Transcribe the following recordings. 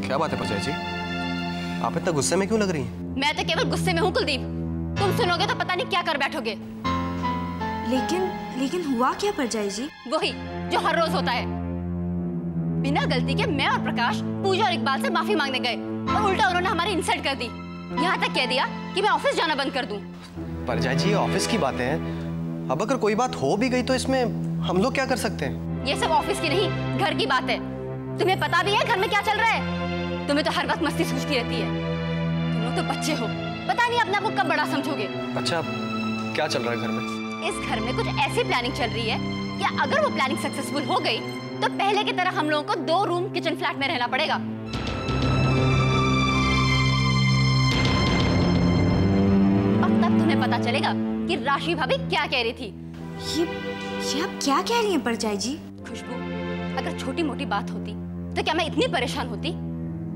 क्या बात है परजाई जी, आप इतना गुस्से में क्यों लग रही हैं? मैं तो केवल गुस्से में हूँ कुलदीप। तुम सुनोगे तो पता नहीं क्या कर बैठोगे। लेकिन हुआ क्या परजाई जी? वही जो हर रोज होता है। बिना गलती के मैं और प्रकाश पूजा और इकबाल से माफी मांगने गए और उल्टा उन्होंने हमारी इंसल्ट कर दी। यहाँ तक कह दिया कि मैं ऑफिस जाना बंद कर दूं। परजाई जी, ऑफिस की बातें हैं, अब अगर कोई बात हो भी गई तो इसमें हम लोग क्या कर सकते हैं? ये सब ऑफिस की नहीं, घर की बात है। तुम्हें पता भी है घर में क्या चल रहा है? तुम्हें तो हर वक्त मस्ती सूझती रहती है। तुम लोग तो बच्चे हो, पता नहीं अपने आप को कब बड़ा समझोगे। अच्छा, क्या चल रहा है घर में? इस घर में कुछ ऐसी प्लानिंग चल रही है कि अगर वो प्लानिंग सक्सेसफुल हो गई तो पहले की तरह हम लोगों को 2 रूम किचन फ्लैट में रहना पड़ेगा। अब तब तुम्हें पता चलेगा कि राशि भाभी क्या कह रही थी। ये आप क्या कह रही हैं परजाई जी? खुशबू, अगर छोटी मोटी बात होती तो क्या मैं इतनी परेशान होती?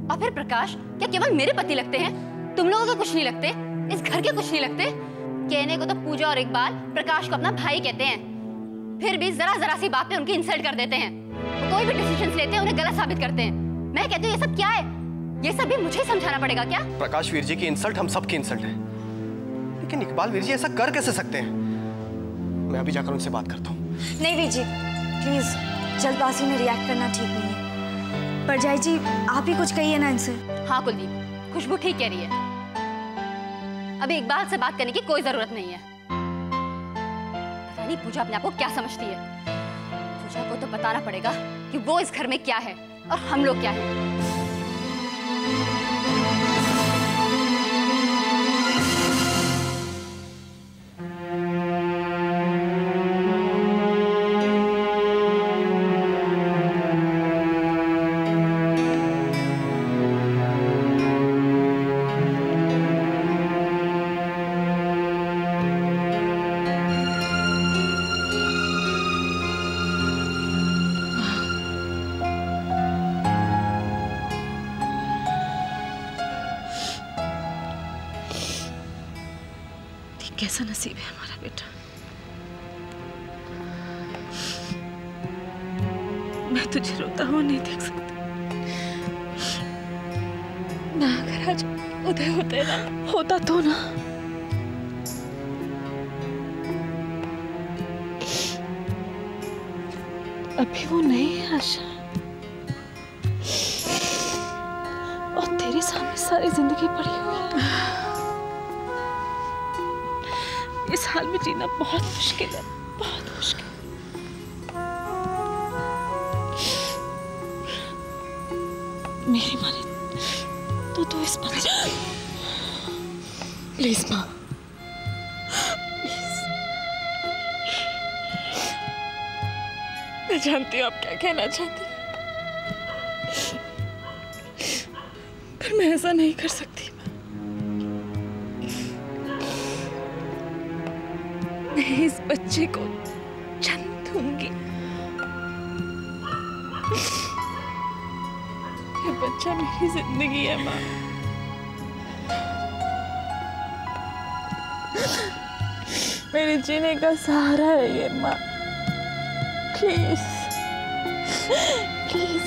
और फिर प्रकाश क्या केवल मेरे पति लगते हैं? तुम लोगों के कुछ नहीं लगते? इस घर के कुछ नहीं लगते? कहने को तो पूजा और इकबाल प्रकाश को अपना भाई कहते हैं, फिर भी जरा जरा सी बात पे उनकी इंसल्ट कर देते हैं। वो कोई भी डिसीजंस लेते हैं उन्हें गलत साबित करते हैं। मैं कहती हूँ ये सब क्या है? ये सब भी मुझे समझाना पड़ेगा क्या? प्रकाश वीर जी की इंसल्ट हम सबकी इंसल्ट है, लेकिन इकबाल वीर जी ऐसा कर कैसे सकते हैं? मैं अभी जाकर उनसे बात करता हूँ। नहीं वीर जी, प्लीज जल्दबाजी में रिएक्ट करना ठीक नहीं है। परजाई जी, आप ही कुछ कहिए ना इनसे। हाँ कुलदीप, खुशबू ठीक कह रही है। अभी इकबाल से बात करने की कोई जरूरत नहीं है। पता नहीं पूजा अपने आप को क्या समझती है। पूजा को तो बताना पड़ेगा कि वो इस घर में क्या है और हम लोग क्या है। कैसा नसीब है हमारा बेटा। मैं तुझे रोता हुआ नहीं देख सकती। ना अगर आज उदय होते ना होता तो ना। अभी वो नहीं है आशा, और तेरे सामने सारी जिंदगी पड़ी हुई है। इस हाल में जीना बहुत मुश्किल है, बहुत मुश्किल। मेरी माने तो इस बात प्लीज माँ, प्लीज। मैं जानती हूँ आप क्या कहना चाहती, पर मैं ऐसा नहीं कर सकती। मैं इस बच्चे को जन्म दूंगी। ये बच्चा मेरी जिंदगी है माँ। मेरे जीने का सहारा है ये माँ। Please please.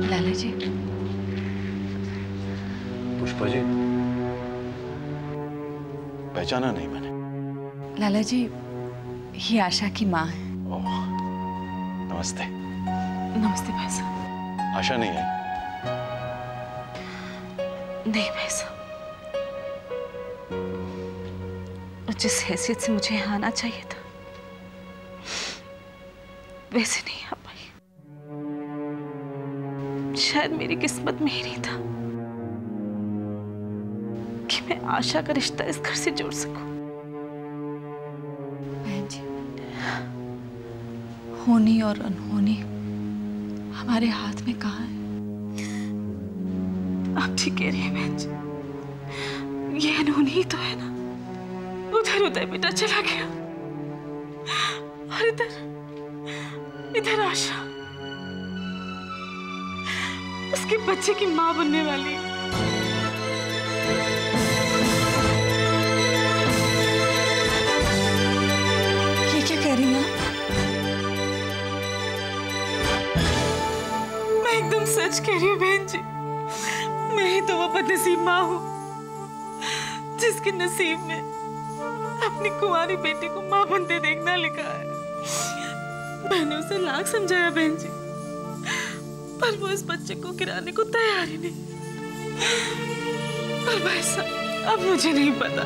लाला जी। पुष्पा जी, पहचाना नहीं मैंने। लाला जी, ये आशा की माँ है। ओह, नमस्ते। नमस्ते भाई साहब। आशा नहीं आई? नहीं भाई साहब, जिस हैसियत से मुझे यहाँ आना चाहिए था वैसे नहीं आ पाई। शायद मेरी किस्मत में ही नहीं था कि मैं आशा का रिश्ता इस घर से जोड़ सकूं। बहन जी, होनी और अनहोनी हमारे हाथ में कहाँ है? आप ठीक कह रही हैं बहन जी, ये अनहोनी ही तो है ना। उधर उदय बेटा चला गया और इधर आशा उसके बच्चे की मां बनने वाली। ये क्या कह रही हैं आप? सच कह रही हूँ बहन जी, मैं ही तो वो बदनसीब माँ हूँ जिसके नसीब में अपनी कुंवारी बेटी को माँ बनते देखना लिखा है। मैंने उसे लाख समझाया बहन जी, पर वो इस बच्चे को गिराने को तैयार ही नहीं। पर भाई साहब, अब मुझे नहीं पता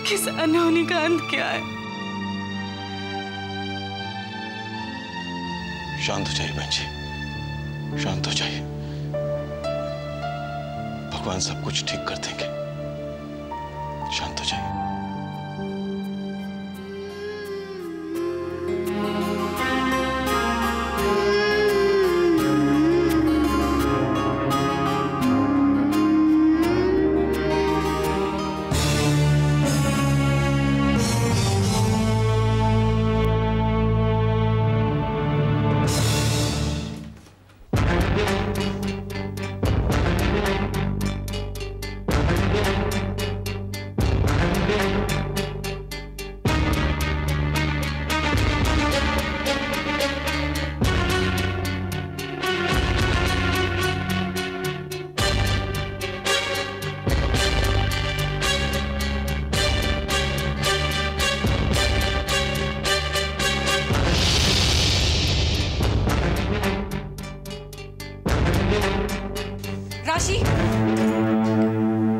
कि इस अनहोनी का अंत क्या है। शांत हो जाइए बहन जी, शांत हो जाइए। भगवान सब कुछ ठीक कर देंगे। शांत हो जाइए। राशि,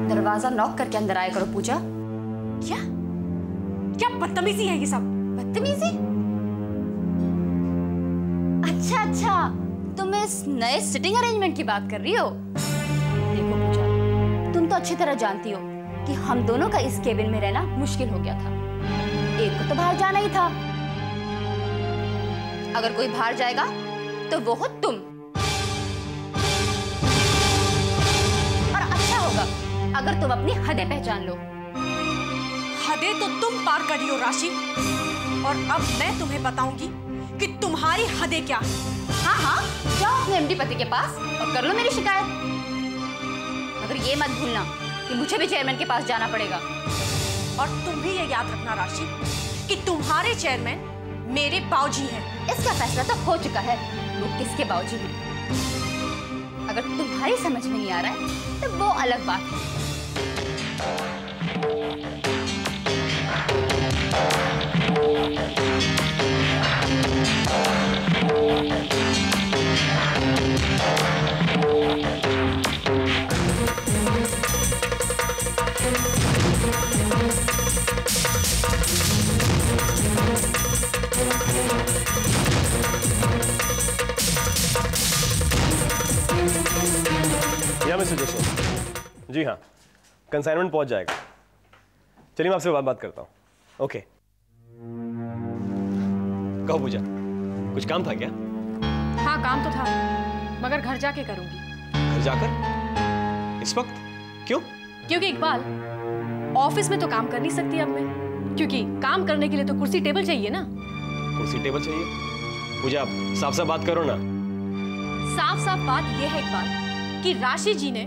दरवाजा नॉक करके अंदर आया करो पूजा। क्या क्या बदतमीजी है ये सब? बदतमीजी? अच्छा अच्छा, तुम इस नए सिटिंग अरेंजमेंट की बात कर रही हो। देखो पूजा, तुम तो अच्छी तरह जानती हो कि हम दोनों का इस केबिन में रहना मुश्किल हो गया था। एक को तो बाहर जाना ही था। अगर कोई बाहर जाएगा तो वो हो तुम। और अच्छा होगा अगर तुम अपनी हदें पहचान लो। हदें तो तुम पार कर रही हो राशि, और अब मैं तुम्हें बताऊंगी कि तुम्हारी हदें क्या है। हाँ हाँ, जाओ अपने एमडी पति के पास और कर लो मेरी शिकायत। मगर ये मत भूलना कि मुझे भी चेयरमैन के पास जाना पड़ेगा। और तुम भी ये याद रखना राशि कि तुम्हारे चेयरमैन मेरे बाऊजी हैं। इसका फैसला तो हो चुका है, वो किसके बाऊजी हैं। अगर तुम्हारी समझ में नहीं आ रहा है तो वो अलग बात है। या मिस्टर जोशी, जी हाँ, कंसाइनमेंट पहुंच जाएगा। चलिए मैं आपसे बात करता हूँ। ओके, कहो पूजा, कुछ काम था क्या? हाँ काम तो था, मगर घर जाके करूंगी। घर जाकर? इस वक्त क्यों? क्योंकि इकबाल, ऑफिस में तो काम कर नहीं सकती अब मैं, क्योंकि काम करने के लिए तो कुर्सी टेबल चाहिए ना। कुर्सी टेबल चाहिए? पूजा, साफ साफ बात करो ना। साफ साफ बात यह है इकबाल कि राशि जी ने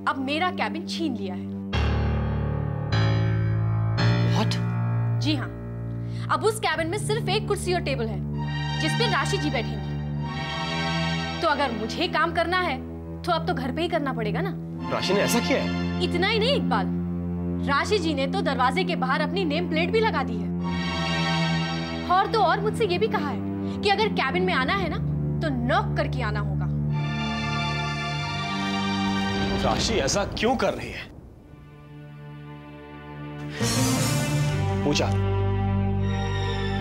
अब मेरा कैबिन छीन लिया है। What? जी हाँ, अब उस कैबिन में सिर्फ एक कुर्सी और टेबल है जिस पे राशि जी बैठेंगी। तो अगर मुझे काम करना है तो अब तो घर पे ही करना पड़ेगा ना। राशि ने ऐसा किया है? इतना ही नहीं इकबाल, राशि जी ने तो दरवाजे के बाहर अपनी नेम प्लेट भी लगा दी है। और तो और मुझसे ये भी कहा है कि अगर कैबिन में आना है ना तो नॉक करके आना होगा। राशि ऐसा क्यों कर रही है? पूजा,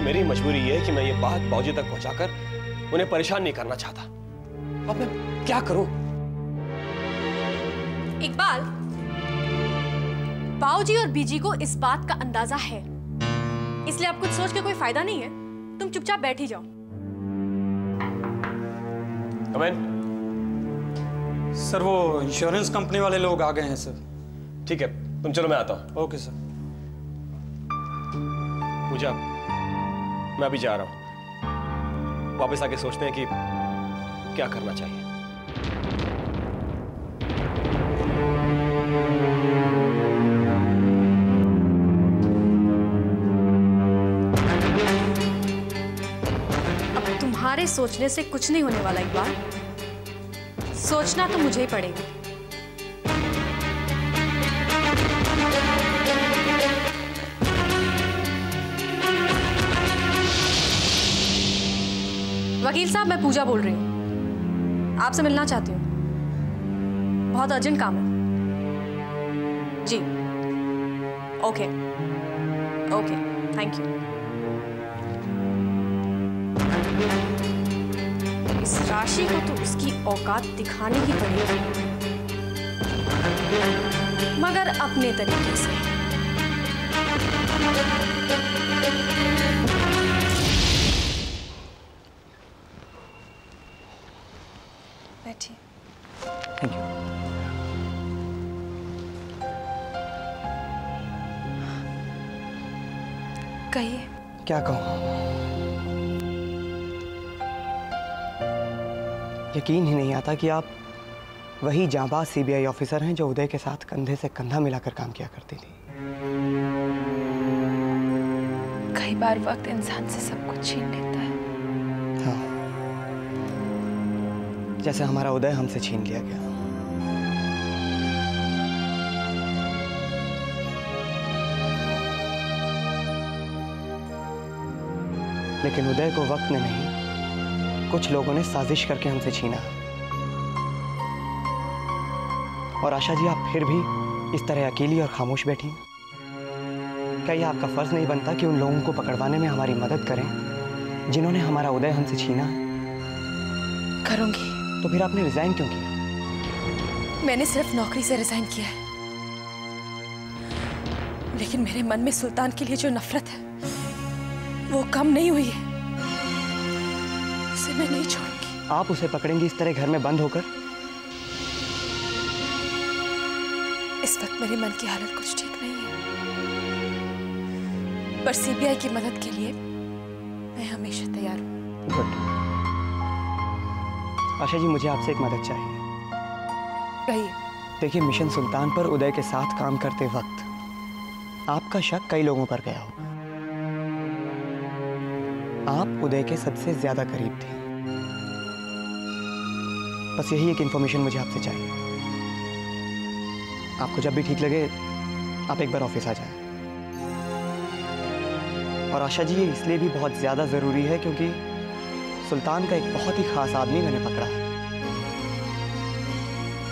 मेरी मजबूरी ये है कि मैं ये बात बाऊजी तक पहुंचाकर उन्हें परेशान नहीं करना चाहता। अब मैं क्या करूं? इकबाल, बाऊजी और बीजी को इस बात का अंदाजा है, इसलिए अब कुछ सोच के कोई फायदा नहीं है। तुम चुपचाप बैठ ही जाओ। Come in। सर वो इंश्योरेंस कंपनी वाले लोग आ गए हैं सर। ठीक है, तुम चलो, मैं आता हूं। Okay sir. पूजा, मैं अभी जा रहा हूं। वापस आके सोचते हैं कि क्या करना चाहिए। अब तुम्हारे सोचने से कुछ नहीं होने वाला इकबाल। सोचना तो मुझे ही पड़ेगा। वकील साहब, मैं पूजा बोल रही हूँ, आपसे मिलना चाहती हूँ, बहुत अर्जेंट काम है। जी, ओके ओके, थैंक यू। इस राशि को तो उसकी औकात दिखानी ही पड़ेगी, मगर अपने तरीके से। बैठिए। Thank you. कहिए। क्या कहूँ, यकीन ही नहीं आता कि आप वही जांबाज सीबीआई ऑफिसर हैं जो उदय के साथ कंधे से कंधा मिलाकर काम किया करती थी। कई बार वक्त इंसान से सब कुछ छीन लेता है। हाँ, जैसे हमारा उदय हमसे छीन लिया गया। लेकिन उदय को वक्त ने नहीं, कुछ लोगों ने साजिश करके हमसे छीना। और आशा जी, आप फिर भी इस तरह अकेली और खामोश बैठी हैं। क्या यह आपका फर्ज नहीं बनता कि उन लोगों को पकड़वाने में हमारी मदद करें जिन्होंने हमारा उदय हमसे छीना है? करूंगी। तो फिर आपने रिजाइन क्यों किया? मैंने सिर्फ नौकरी से रिजाइन किया है, लेकिन मेरे मन में सुल्तान के लिए जो नफरत है वो कम नहीं हुई है। उसे मैं नहीं छोड़ूंगी। आप उसे पकड़ेंगी इस तरह घर में बंद होकर? इस वक्त मेरे मन की हालत कुछ ठीक नहीं है, पर सीबीआई की मदद के लिए मैं हमेशा तैयार हूं। गुड। आशा जी, मुझे आपसे एक मदद चाहिए। कहिए। देखिए, मिशन सुल्तान पर उदय के साथ काम करते वक्त आपका शक कई लोगों पर गया होगा। आप उदय के सबसे ज्यादा करीब थे। बस यही एक इंफॉर्मेशन मुझे आपसे चाहिए। आपको जब भी ठीक लगे आप एक बार ऑफिस आ जाएं। और आशा जी, ये इसलिए भी बहुत ज्यादा जरूरी है क्योंकि सुल्तान का एक बहुत ही खास आदमी मैंने पकड़ा है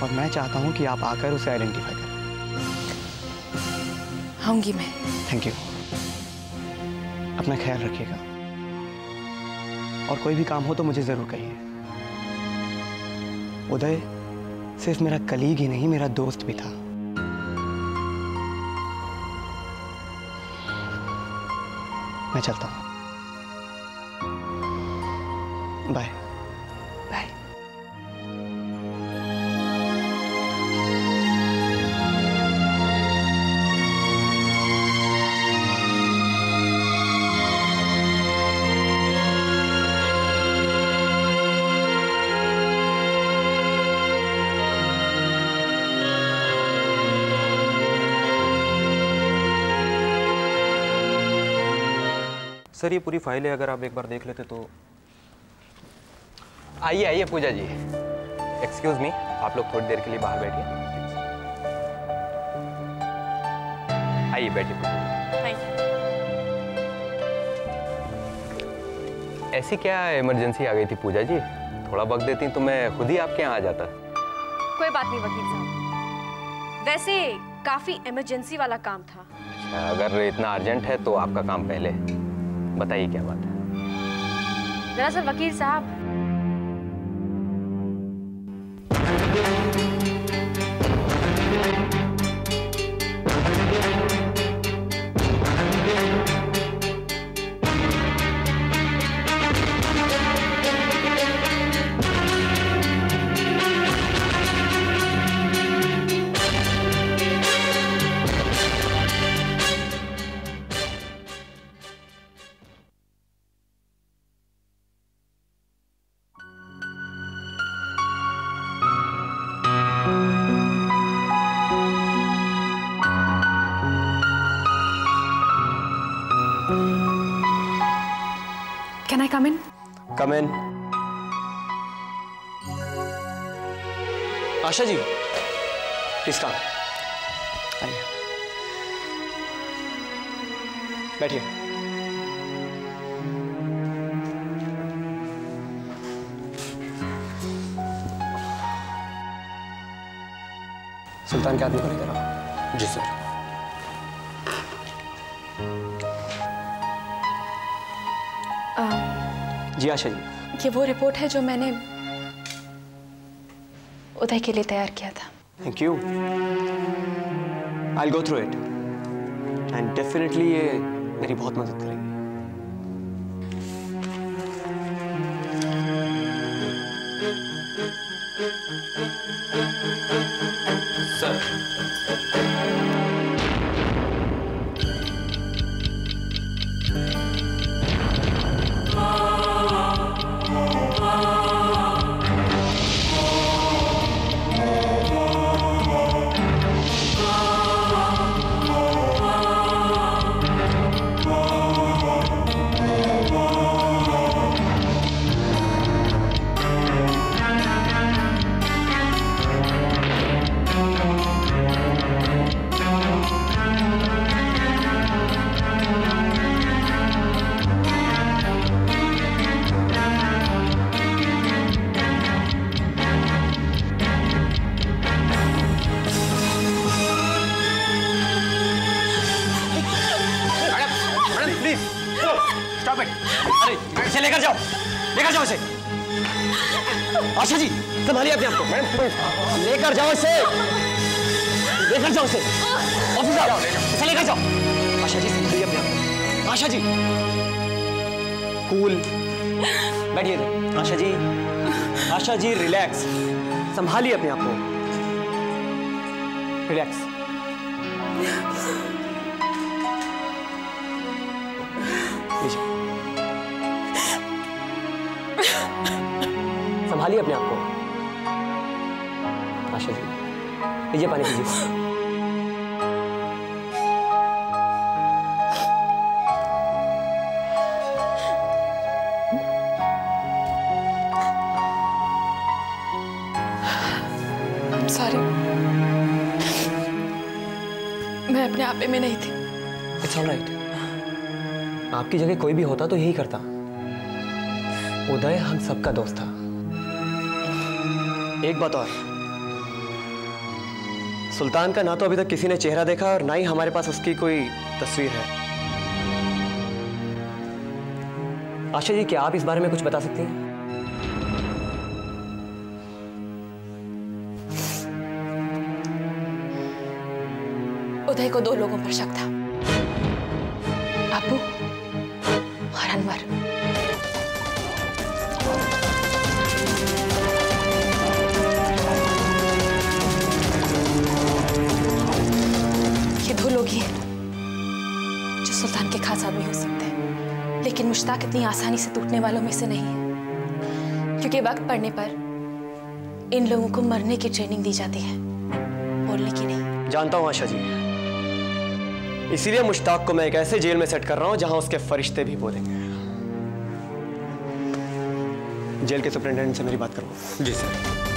और मैं चाहता हूं कि आप आकर उसे आइडेंटिफाई करें। आऊंगी मैं। Thank you. अपना ख्याल रखिएगा और कोई भी काम हो तो मुझे जरूर कहिए। उदय सिर्फ मेरा कलीग ही नहीं, मेरा दोस्त भी था। मैं चलता हूं। बाय। बाय। सर, ये पूरी फाइल है, अगर आप एक बार देख लेते तो। आइए आइए पूजा जी। एक्सक्यूज मी, आप लोग थोड़ी देर के लिए बाहर बैठिए। आइए बैठिए पूजा जी। Thank you. ऐसी क्या इमरजेंसी आ गई थी पूजा जी? थोड़ा वक्त देती तो मैं खुद ही आपके यहाँ आ जाता। कोई बात नहीं वकील साहब, वैसे काफी इमरजेंसी वाला काम था। अच्छा, अगर इतना अर्जेंट है तो आपका काम पहले बताइए, क्या बात है? दरअसल वकील साहब, Can I come in? Come in. Asha ji please come, आइए बैठिए। सुल्तान के आदमी को लेकर आओ। जी सर। जी आशा जी, ये वो रिपोर्ट है जो मैंने उदय के लिए तैयार किया था। Thank you. I'll go through it and definitely ये मेरी बहुत मदद करेगी। सर लेकर जाओ इसे। आशा जी संभालिए अपने आप को। मैडम लेकर जाओ इसे, लेकर जाओ इसे। ऑफिसर इसे लेकर जाओ। आशा जी संभालिए अपने आप को। आशा जी कूल, बैठिए। आशा जी, आशा जी रिलैक्स, संभालिए अपने आप को, रिलैक्स। संभालिए अपने आप को। आशा जी लीजिए पानी पीजिए। I'm sorry, मैं अपने आपे में नहीं थी। It's all right. आपकी जगह कोई भी होता तो यही करता। उदय हम सबका दोस्त था। एक बात और, सुल्तान का ना तो अभी तक किसी ने चेहरा देखा और ना ही हमारे पास उसकी कोई तस्वीर है। आशा जी क्या आप इस बारे में कुछ बता सकती हैं? उदय को दो लोगों पर शक था, अबू और अनवर। ये दो लोग ही हैं जो सुल्तान के खास आदमी हो सकते हैं, लेकिन मुश्ताक इतनी आसानी से टूटने वालों में से नहीं है, क्योंकि वक्त पड़ने पर इन लोगों को मरने की ट्रेनिंग दी जाती है, बोलने की नहीं। जानता हूं आशा जी, इसीलिए मुश्ताक को मैं एक ऐसे जेल में सेट कर रहा हूं जहां उसके फरिश्ते भी बोलेंगे। जेल के सुपरिटेंडेंट से मेरी बात करो। जी सर।